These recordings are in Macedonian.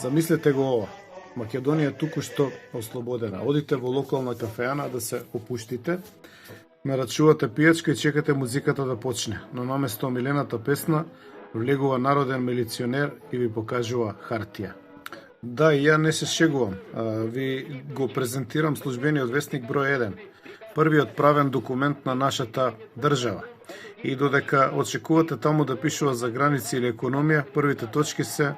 Замислете го ова. Македонија туку што ослободена. Одите во локална кафеана да се опуштите, нарачувате пијачка и чекате музиката да почне. Но наместо омилената песна, влегува народен милиционер и ви покажува хартија. Да, и ја не се шегувам. Ви го презентирам службениот вестник број 1. Првиот правен документ на нашата држава. И додека очекувате таму да пишува за граници или економија, првите точки се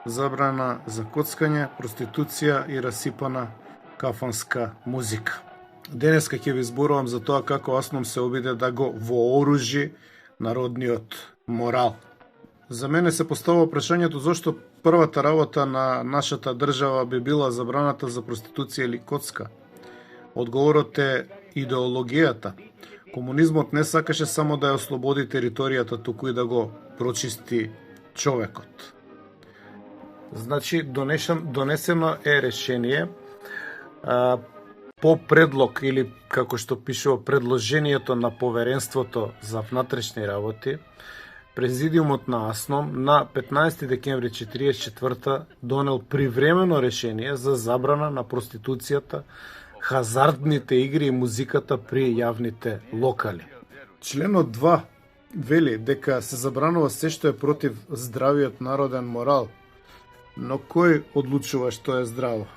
забрана за коцкање, проституција и расипана кафанска музика. Денеска ќе ви зборувам за тоа како Асном се обиде да го вооружи народниот морал. За мене се поставува прашањето зошто првата работа на нашата држава би била забраната за проституција или коцка. Одговорот е идеологијата. Комунизмот не сакаше само да ја ослободи територијата, туку и да го прочисти човекот. Значи, донесено е решение по предлог или, како што пишува, предложението на Поверенството за внатрешни работи. Президиумот на АСНОМ на 15 декември 1944 донел привремено решение за забрана на проституцијата, хазардните игри и музиката при јавните локали. Членот 2 вели дека се забранува се што е против здравиот народен морал. Но кој одлучува што е здраво?